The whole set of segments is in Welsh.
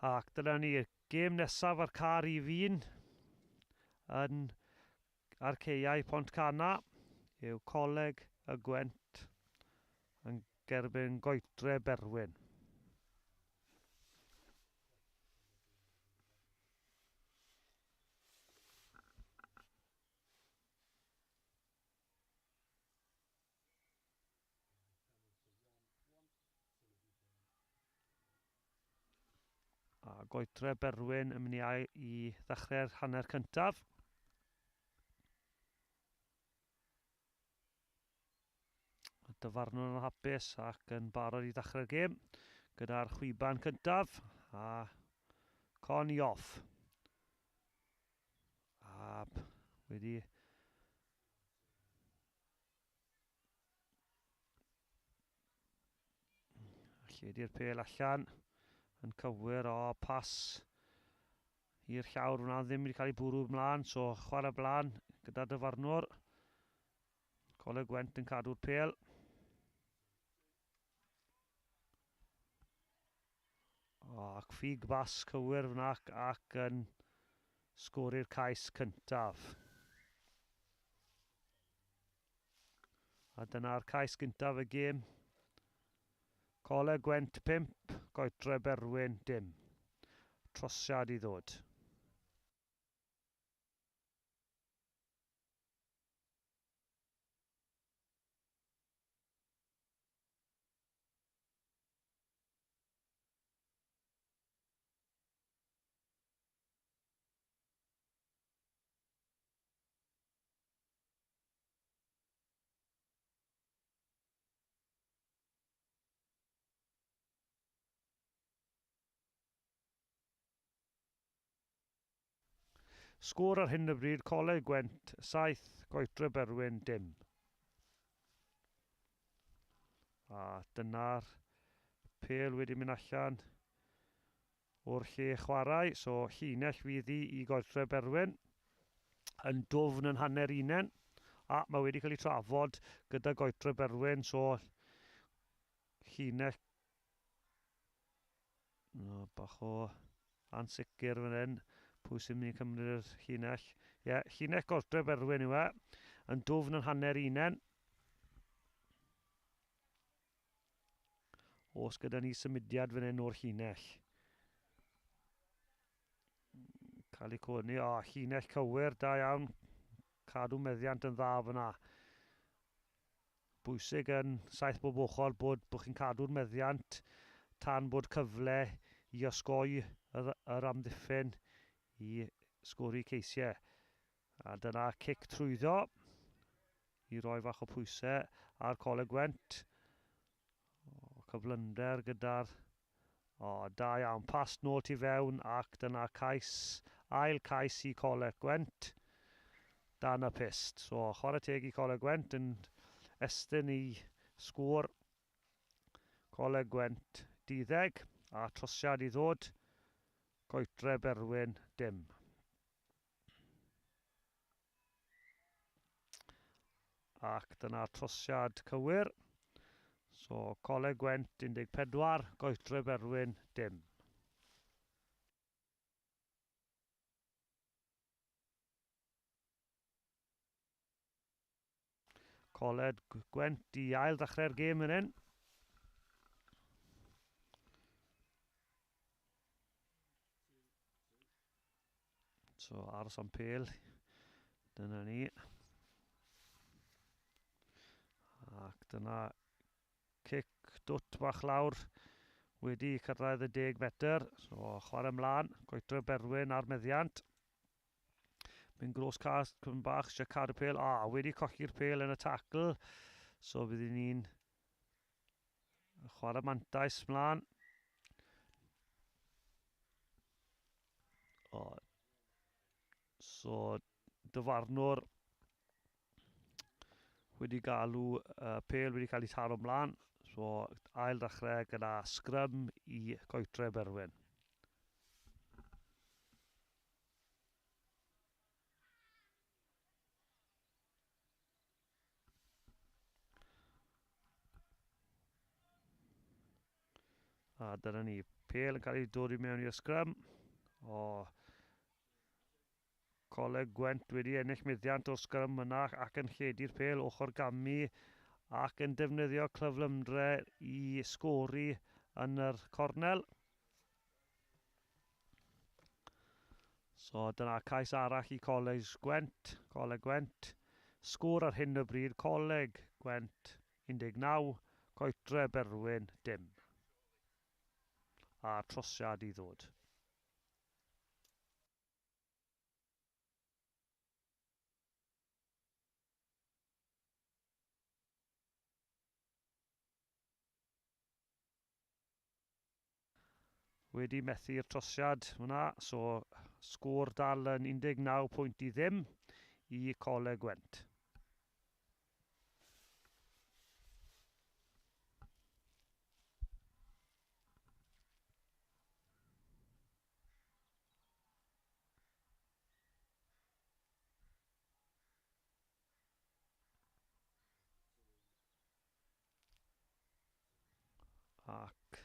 Ac dyna ni, gêm nesaf ar car i fi'n ar ceiau Pont Cana yw Coleg y Gwent yn gerbyn Godre'r Berwyn. A Godre'r Berwyn yn mynd i ddechrau'r hanner cyntaf. Y dyfarnwr yn hapus ac yn barod i ddechrau'r gêm gyda'r chwiban cyntaf a con i off. A wedi lledu'r pel allan yn cywir o pas i'r llawr. Hwna ddim wedi cael ei bwrw ymlaen, so chwarae blaen gyda dyfarnwr. Coleg Gwent yn cadw'r pel. Ac ffug bas cywir fyna ac yn sgori'r cais cyntaf. A dyna'r cais gyntaf y gêm. Coleg Gwent 5, Godre'r Berwyn dim. Trosiad i ddod. Sgôr ar hyn o bryd, Coleg Gwent 7, Godre'r Berwyn dim. A dyna'r pel wedi mynd allan o'r lle chwarae, so llinell fydd i Godre'r Berwyn yn dwfn yn hanner unen. A mae wedi cael ei trafod gyda Godre'r Berwyn, so llinell bach o ansicr fan hyn. Pwy sy'n mynd i cymryd yr llinell. Llinell Godre'r Berwyn yw e, yn dwfn yn hanner unen. Os gyda ni symudiad fan hyn o'r llinell. Cael ei coni, llinell cywir, da iawn. Cadw meddiant yn dda fyna. Bwysig yn saith bob ochr bod chi'n cadw'r meddiant tan bod cyfle i osgoi yr amddiffyn i sgori ceisiau. A dyna cic trwyddo i roi fach o pwysau ar Coleg Gwent. Cyflynder gyda'r da iawn, pas nôl tu fewn ac dyna ail cais i Coleg Gwent dan y pist. So chwarae teg i Coleg Gwent yn estyn i sgôr Coleg Gwent 10 a trosiad i ddod Godre'r Berwyn dim. Ac dyna trosiad cywir. So Coleg Gwent 14, Godre'r Berwyn dim. Coleg Gwent i ail ddechrau'r gêm yn hyn. So aros am pel. Dyna ni. Ac dyna cic dwt bach lawr wedi cyrraedd y 10 metr. So chwarae ymlaen, Godre'r Berwyn ar meddiant. Mae'n gros cast cwm bach eisiau cadw pel. Wedi colli'r pel yn y tacl. So byddwn ni'n chwarae mantais ymlaen. So dyfarnwr wedi galw pel wedi cael ei taro ymlaen. So ail ddechrau gyda sgrym i Godre'r Berwyn. A dyna ni, pêl yn cael ei dod i mewn i'r sgrym. O Coleg Gwent wedi ennill meddiant o'r sgrym yna ac yn lledu'r pêl ochr gamu ac yn defnyddio clyflymdre i sgori yn yr cornel. So dyna cais arall i Coleg Gwent. Sgôr ar hyn o bryd, Coleg Gwent 19, Godre'r Berwyn 0. A trosiad i ddod. Wedi methu'r trosiad hwnna, so sgôr dal yn 19 pwynt i 0 i Coleg Gwent. Ac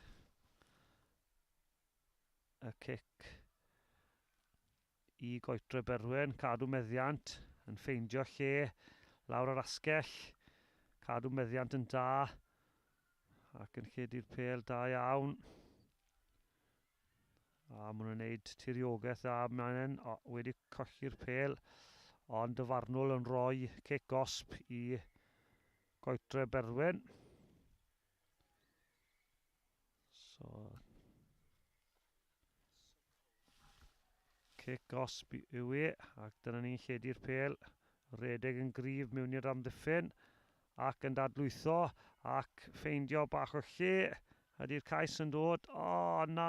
y cic i Godre'r Berwyn, cadw meddiant, yn ffeindio lle lawr yr asgell, cadw meddiant yn da ac yn lledu'r pêl da iawn. A maen nhw'n gwneud tiriogaeth dda maen wedi colli'r pêl, ond dyfarnwr yn rhoi cic gosb i Godre'r Berwyn. So cic gosb yw e, ac dyna ni'n lledu'r pêl. Redeg yn gryf mewn i'r amddiffyn ac yn dadlwytho ac ffeindio bach o lle. Ydy'r cais yn dod. O na,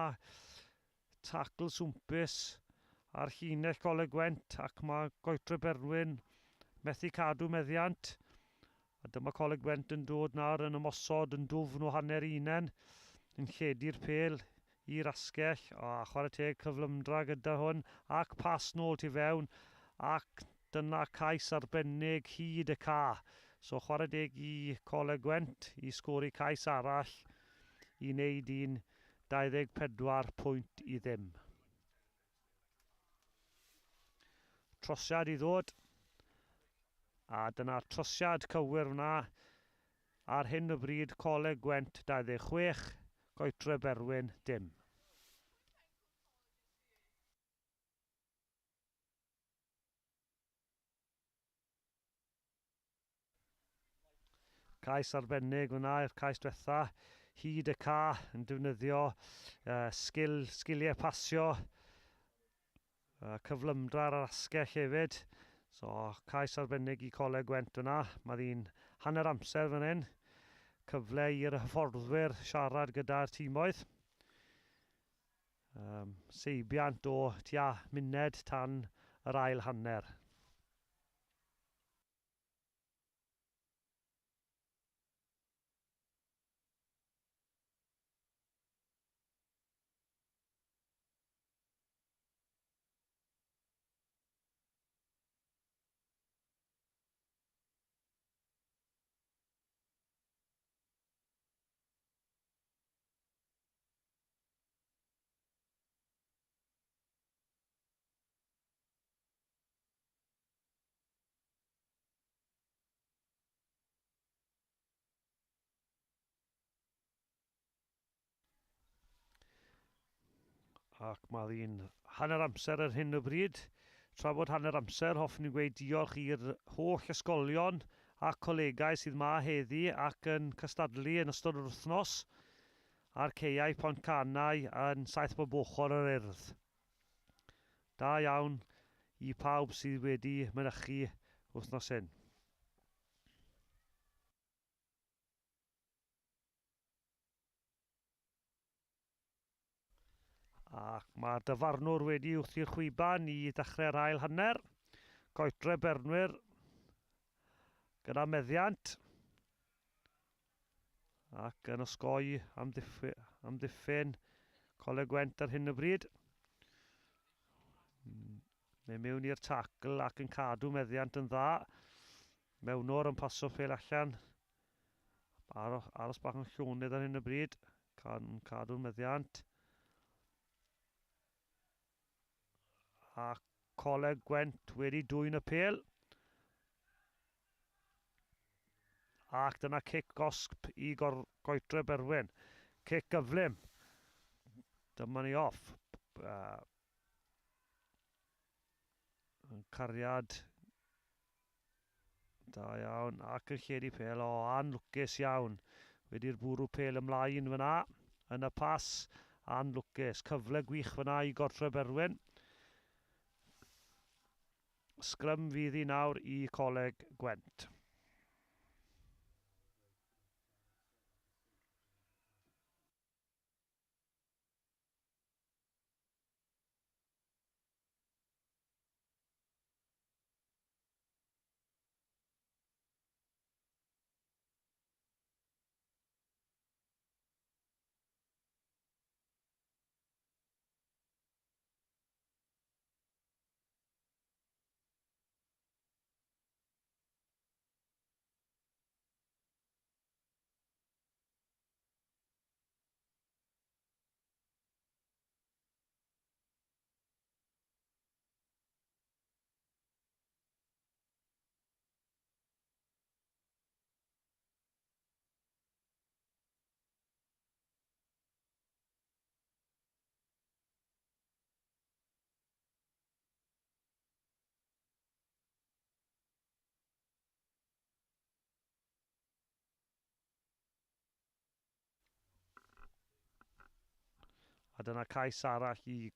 tacl swmpus ar llinell Coleg Gwent ac mae Godre'r Berwyn methu cadw meddiant. A dyma Coleg Gwent yn dod nawr yn ymosod yn dwfn o hanner unen yn lledu'r pêl i'r asgell. Chwarae teg cyflymdra gyda hwn ac pas nôl tu fewn ac dyna cais arbennig hyd y ca. So chwarae deg i Coleg Gwent i sgori cais arall i wneud un 24 pwynt i 0. Trosiad i ddod. A dyna trosiad cywir hwnna. Ar hyn o bryd Coleg Gwent 26, Godre'r Berwyn 0. Cais arbennig hwnna i'r cais diwetha. Hyd y ca yn defnyddio sgiliau pasio, cyflymdra ar yr asgell hefyd. So cais arbennig i Coleg Gwent hwnna. Mae ddi'n hanner amser fan hyn. Cyfle i'r hyfforddwyr siarad gyda'r tîmoedd. Seibiant o tua muned tan yr ail hanner. Ac mae ddi'n hanner amser ar hyn o bryd. Tra bod hanner amser, hoffwn i gweud diolch i'r holl ysgolion a colegau sydd yma heddi ac yn cystadlu yn ystod yr wythnos a'r Ceiau Pontcanau yn saith bob ochr yr Urdd. Da iawn i pawb sydd wedi mynychu wythnos hyn. Ac mae'r dyfarnwr wedi wrthi'r chwiban i ddechrau'r ail hanner. Godre'r Berwyn gyda meddiant. Ac yn osgoi amddiffyn Coleg Gwent ar hyn o bryd. Mae mewn i'r tacl ac yn cadw meddiant yn dda. Mewnwr yn paso pêl allan. Aros bach yn llonydd ar hyn o bryd. cadw'r meddiant. A Coleg Gwent wedi dwy'n y pêl. Ac dyna cic gosb i Godre'r Berwyn. Cic gyflym. Dyma ni off. Cariad da iawn ac yn lledu pêl. Anlwcus iawn. Wedi'r bwrw pêl ymlaen fyna yn y pas. Anlwcus. Cyfle gwych fyna i Godre'r Berwyn. Sgrym fydd hi nawr i Coleg Gwent. A dyna cais arall i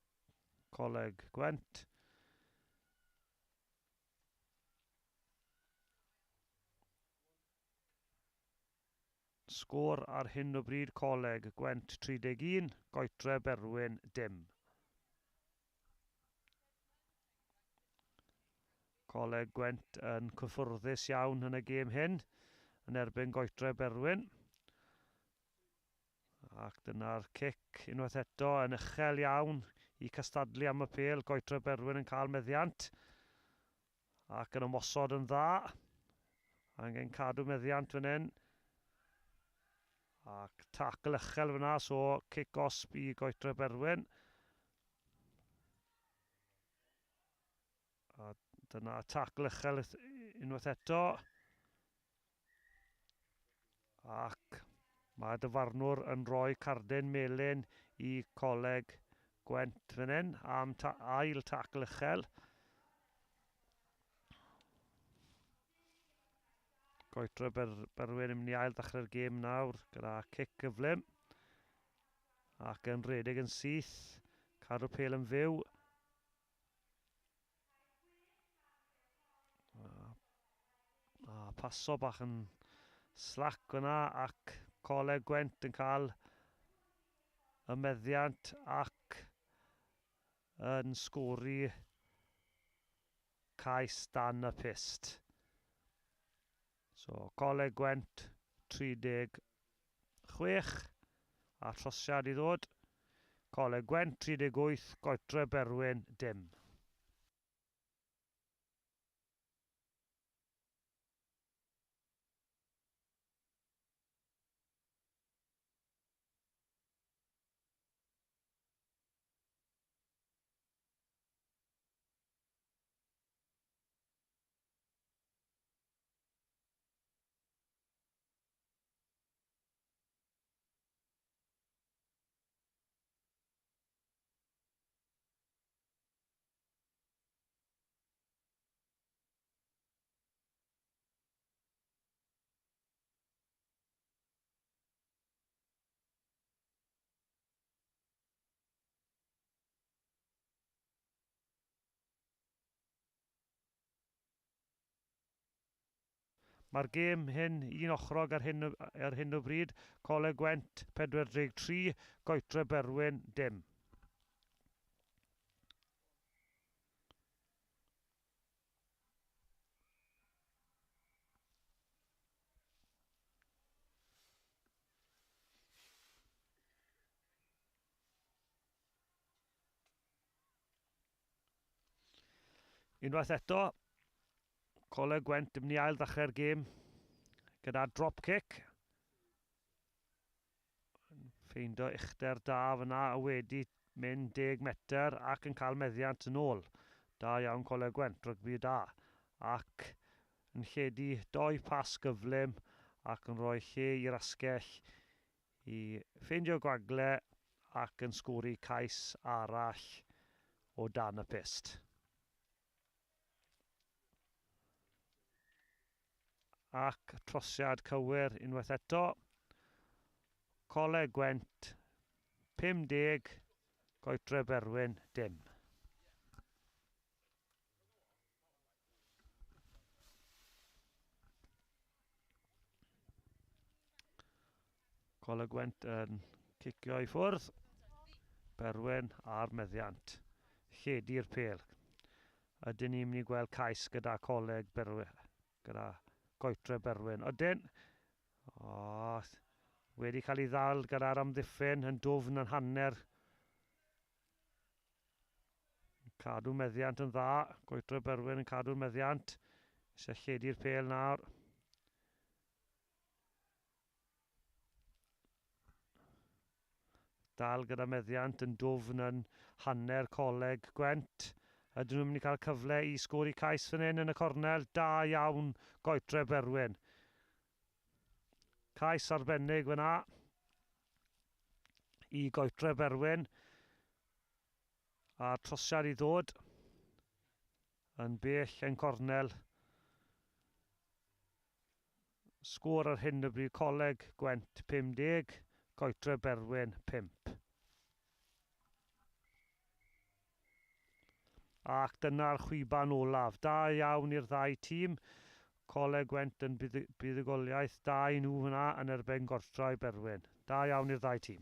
Coleg Gwent. Sgôr ar hyn o bryd Coleg Gwent 31, Godre'r Berwyn dim. Coleg Gwent yn cyffwrddus iawn yn y gêm hyn, yn erbyn Godre'r Berwyn. Ac dyna'r cic unwaith eto yn uchel iawn i cystadlu am y pêl. Godre'r Berwyn yn cael meddiant ac yn ymosod yn dda. Angen cadw meddiant fan hyn. Ac tacl uchel fyna, so cic osb i Godre'r Berwyn. A dyna tacl uchel unwaith eto. Ac mae dyfarnwr yn rhoi cardyn melyn i Coleg Gwent fan hyn am ail tacl uchel. Godre'r Berwyn yn mynd i ail ddechrau'r gêm nawr gyda cic gyflym. Ac yn rhedeg yn syth, cadw pêl yn fyw. Paso bach yn slac yna ac Coleg Gwent yn cael y meddiant ac yn sgori cais dan y pist. So Coleg Gwent 36 a trosiad i ddod. Coleg Gwent 38, Godre'r Berwyn dim. Mae'r gêm hyn un ochrog ar hyn o bryd. Coleg Gwent 43, Godre'r Berwyn dim. Unwaith eto, Coleg Gwent yn mynd i ail ddechrau'r gêm gyda drop kick. ffeindio uchder da fyna a wedi mynd 10 metr ac yn cael meddiant yn ôl. Da iawn Coleg Gwent, rygbi da. Ac yn lledu 2 pas gyflym ac yn rhoi lle i'r asgell i ffeindio gwagle ac yn sgori cais arall o dan y pist. Ac trosiad cywir unwaith eto. Coleg Gwent 50, Godre'r Berwyn dim. Coleg Gwent yn cicio i ffwrdd. Berwyn a'r meddiant. Lledu'r pêl. Ydyn ni'n mynd i gweld cais gyda Coleg Berwyn, gyda Godre'r Berwyn. Ydyn. Wedi cael ei ddal gyda'r amddiffyn yn dwfn yn hanner. Cadw meddiant yn dda. Godre'r Berwyn yn cadw'r meddiant. Eisiau lledu'r pêl nawr. Dal gyda meddiant yn dwfn yn hanner Coleg Gwent. Ydyn nhw'n mynd i cael cyfle i sgori cais fan hyn yn y cornel. Da iawn Godre'r Berwyn. Cais arbennig fyna i Godre'r Berwyn. A trosiad i ddod yn bell yn cornel. Sgôr ar hyn o bryd Coleg Gwent 50, Godre'r Berwyn 5. Ac dyna'r chwiban olaf. Da iawn i'r ddau tîm. Coleg Gwent yn buddugoliaeth da i nhw hwnna yn erbyn Godre'r Berwyn. Da iawn i'r ddau tîm.